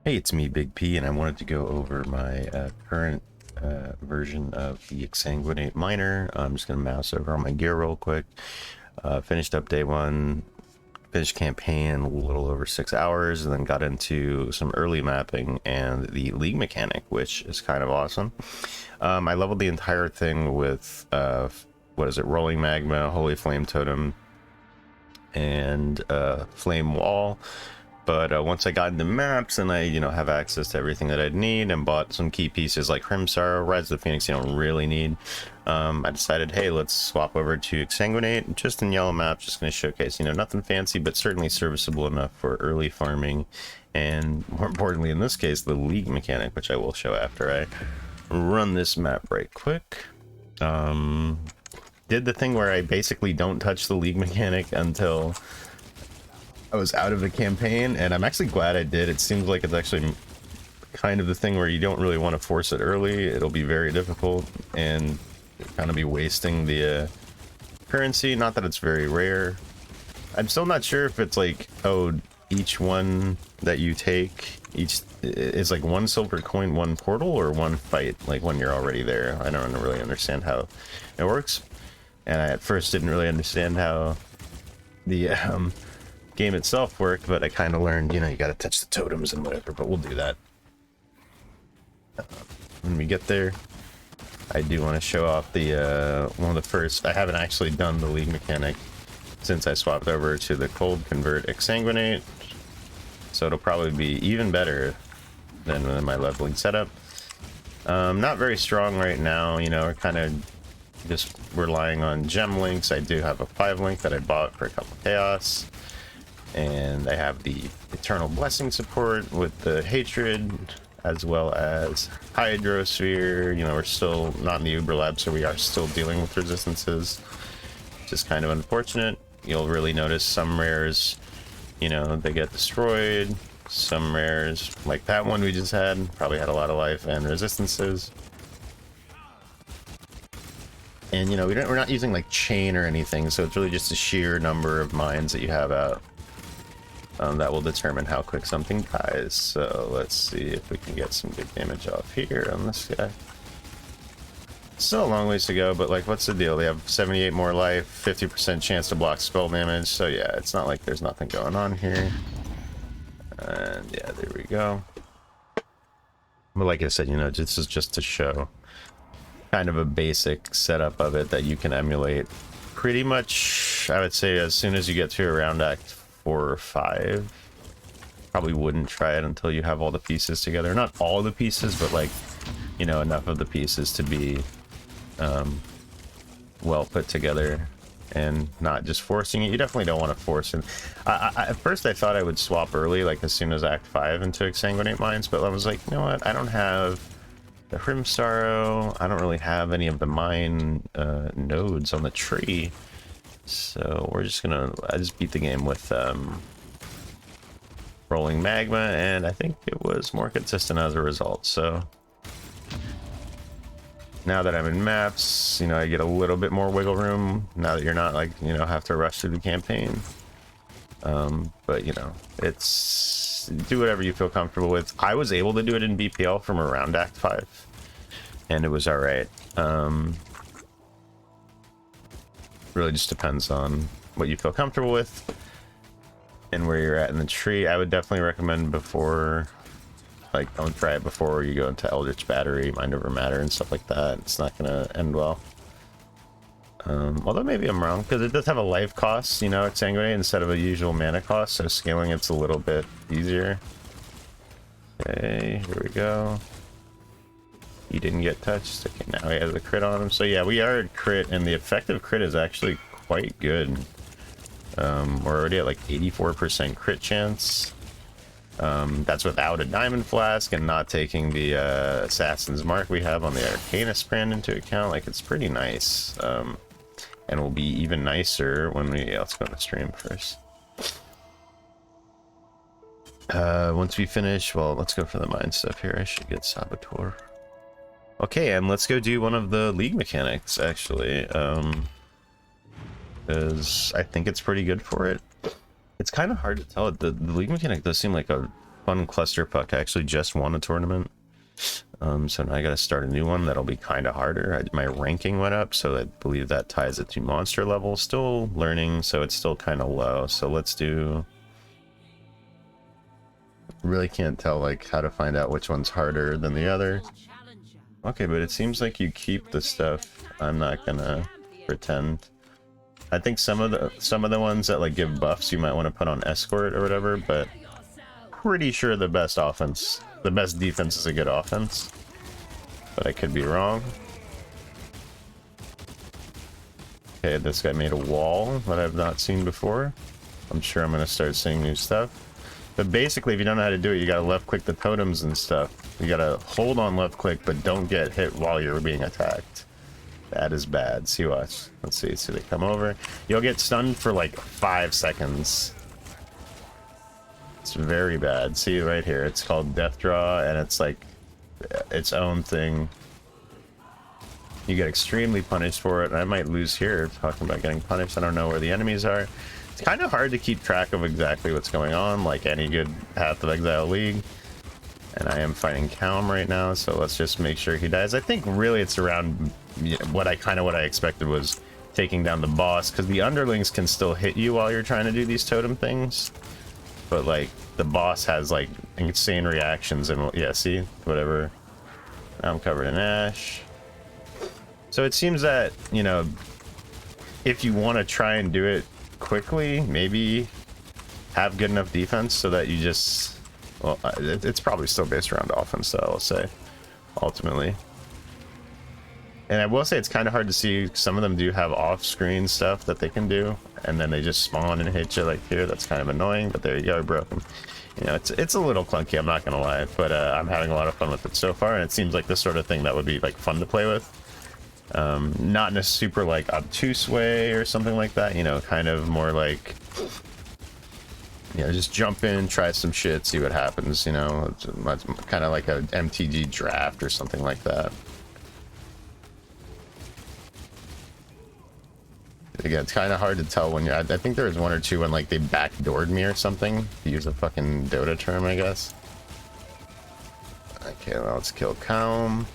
Hey, it's me, Big P, and I wanted to go over my current version of the Exsanguinate miner. I'm just going to mouse over on my gear real quick. Finished up day one, finished campaign a little over 6 hours, and then got into some early mapping and the league mechanic, which is kind of awesome. I leveled the entire thing with, what is it, Rolling Magma, Holy Flame Totem, and Flame Wall. But once I got into maps and I, have access to everything that I'd need and bought some key pieces like Crimsar, Rise of the Phoenix you don't really need, I decided, hey, let's swap over to Exsanguinate, just in yellow map, just going to showcase, nothing fancy, but certainly serviceable enough for early farming, and more importantly in this case, the league mechanic, which I will show after I run this map right quick. Did the thing where I basically don't touch the league mechanic until I was out of the campaign, and I'm actually glad I did. It seems like it's actually kind of the thing where you don't really want to force it early. It'll be very difficult and kind of be wasting the currency. Not that it's very rare. I'm still not sure if it's like, oh, each one that you take, each is like one silver coin, one portal, or one fight, like when you're already there. I don't really understand how it works. And I at first didn't really understand how the game itself worked, but I kind of learned, you gotta touch the totems and whatever, but we'll do that when we get there. I do want to show off the one of the first. I haven't actually done the league mechanic since I swapped over to the cold convert Exsanguinate, so it'll probably be even better than my leveling setup. Not very strong right now, we're kind of just relying on gem links. I do have a 5 link that I bought for a couple chaos, and I have the Eternal Blessing support with the Hatred, as well as Hydrosphere. We're still not in the Uber Lab, so we are still dealing with resistances, which is kind of unfortunate. You'll really notice some rares, they get destroyed. Some rares, like that one we just had, probably had a lot of life and resistances. And, we're not using like chain or anything, so it's really just a sheer number of mines that you have out. That will determine how quick something dies. So let's see if we can get some good damage off here on this guy. Still a long ways to go, but like, what's the deal? They have 78 more life, 50% chance to block spell damage. So yeah, it's not like there's nothing going on here. And yeah, there we go. But like I said, this is just to show kind of a basic setup of it that you can emulate pretty much, I would say, as soon as you get to around Act 4 or 5. Probably wouldn't try it until you have all the pieces together. Not all the pieces, but like, enough of the pieces to be well put together and not just forcing it. You definitely don't want to force it. At first I thought I would swap early, like as soon as Act 5 into Exsanguinate Mines, but I was like, you know what, I don't have the Hrimsarrow, I don't really have any of the mine nodes on the tree. So we're just gonna, I just beat the game with Rolling Magma, and I think it was more consistent as a result. So now that I'm in maps, I get a little bit more wiggle room now that you're not like, have to rush through the campaign. But it's, do whatever you feel comfortable with. I was able to do it in BPL from around Act 5, and it was all right. Really just depends on what you feel comfortable with and where you're at in the tree. I would definitely recommend before, like, don't try it before you go into Eldritch Battery, Mind Over Matter, and stuff like that. It's not gonna end well. Although maybe I'm wrong, because it does have a life cost, Exsanguinate, instead of a usual mana cost, so scaling it's a little bit easier. Okay, here we go. He didn't get touched. Okay, now he has a crit on him. So yeah, we are at crit, and the effective crit is actually quite good. We're already at like 84% crit chance. That's without a Diamond Flask and not taking the Assassin's Mark we have on the Arcanist brand into account. Like, it's pretty nice. And will be even nicer when we... let's go to stream first. Once we finish... well, let's go for the mine stuff here. I should get Saboteur. Okay, and let's go do one of the league mechanics, actually. Because I think it's pretty good for it. It's kind of hard to tell. The league mechanic does seem like a fun clusterfuck. I actually just won a tournament. So now I gotta start a new one that'll be kind of harder. My ranking went up, so I believe that ties it to monster level. Still learning, so it's still kind of low. So let's do... Really can't tell like how to find out which one's harder than the other. Okay, but it seems like you keep the stuff. I'm not gonna pretend. I think some of the ones that like give buffs you might want to put on escort or whatever, but pretty sure the best defense is a good offense. But I could be wrong. Okay, this guy made a wall that I've not seen before. I'm sure I'm gonna start seeing new stuff. But basically, if you don't know how to do it, you gotta left click the totems and stuff. You gotta hold on left click, but don't get hit while you're being attacked. That is bad. See, watch. Let's see. So they come over. You'll get stunned for like 5 seconds. It's very bad. See right here. It's called Death Draw, and it's like its own thing. You get extremely punished for it, and I might lose here talking about getting punished. I don't know where the enemies are. It's kind of hard to keep track of exactly what's going on, like any good Path of Exile League. And I am fighting Calm right now, so let's just make sure he dies. I think really it's around what I expected was taking down the boss, because the underlings can still hit you while you're trying to do these totem things. But like the boss has like insane reactions, and yeah, see, whatever. Now I'm covered in ash. So it seems that, you know, if you want to try and do it quickly, maybe have good enough defense so that you just, well, it's probably still based around offense, though, I'll say, ultimately. And I will say it's kind of hard to see. Some of them do have off-screen stuff that they can do, and then they just spawn and hit you like here. That's kind of annoying, but there you go, broken. You know, it's a little clunky, I'm not gonna lie, but I'm having a lot of fun with it so far, and it seems like the sort of thing that would be like fun to play with. Not in a super like obtuse way or something like that, you know, kind of more like, you know, just jump in, try some shit, see what happens, you know. It's kind of like a MTG draft or something like that. Again, it's kind of hard to tell when you're, I think there was one or two when like they backdoored me or something, to use a fucking Dota term, I guess. Okay, well, let's kill Calm.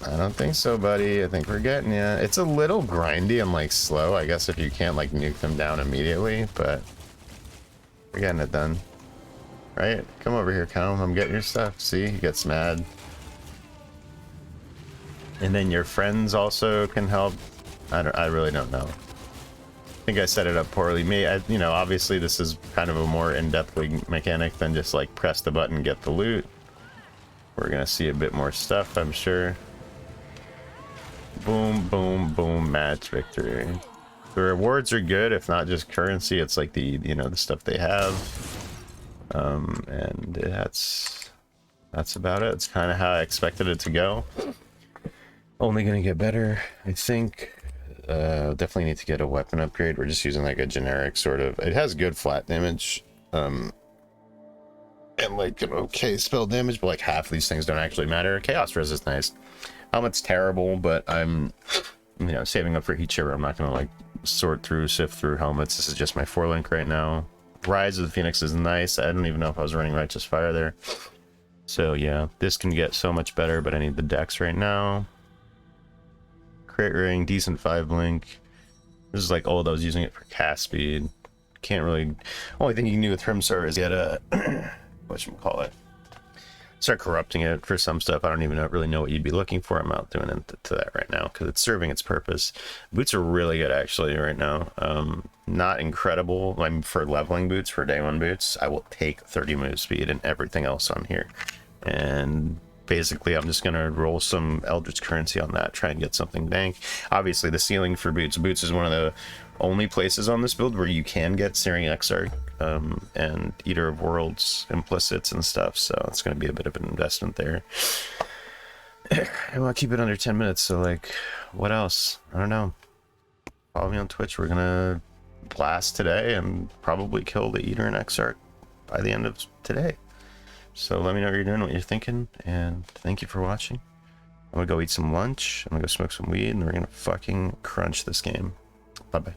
I don't think so, buddy. I think we're getting ya. It's a little grindy and like slow, I guess, if you can't like nuke them down immediately, but we're getting it done. Right? Come over here, Calm. I'm getting your stuff. See? He gets mad. And then your friends also can help. I really don't know. I think I set it up poorly. You know, obviously this is kind of a more in-depth league mechanic than just like press the button, get the loot. We're gonna see a bit more stuff, I'm sure. Boom, boom, boom, match victory. The rewards are good, if not just currency, it's like the, you know, the stuff they have. And that's about it. It's kind of how I expected it to go. Only gonna get better, I think. Definitely need to get a weapon upgrade. We're just using like a generic sort of, it has good flat damage, and like an okay spell damage, but like half of these things don't actually matter. Chaos Res is nice. Helmet's terrible, but I'm, you know, saving up for heatshiver. I'm not gonna like sift through helmets. This is just my 4-link right now. Rise of the Phoenix is nice. I don't even know if I was running Righteous Fire there. So yeah, this can get so much better, but I need the dex right now. Crit ring, decent 5-link. This is like old. I was using it for cast speed. Can't really. Only thing you can do with Rimsar is get a whatchamacallit. Start corrupting it for some stuff. I don't even really know what you'd be looking for. I'm not doing it to that right now because it's serving its purpose. Boots are really good actually right now. Not incredible. I'm for leveling boots, for day 1 boots. I will take 30 move speed and everything else on here. And basically I'm just gonna roll some Eldritch Currency on that, try and get something dank. Obviously the ceiling for boots is one of the only places on this build where you can get Searing Exarch and Eater of Worlds implicits and stuff, so it's going to be a bit of an investment there. I want to keep it under 10 minutes, so like, what else? I don't know. Follow me on Twitch. We're going to blast today and probably kill the Eater and Exarch by the end of today. So let me know what you're doing, what you're thinking, and thank you for watching. I'm going to go eat some lunch, I'm going to go smoke some weed, and we're going to fucking crunch this game. Bye-bye.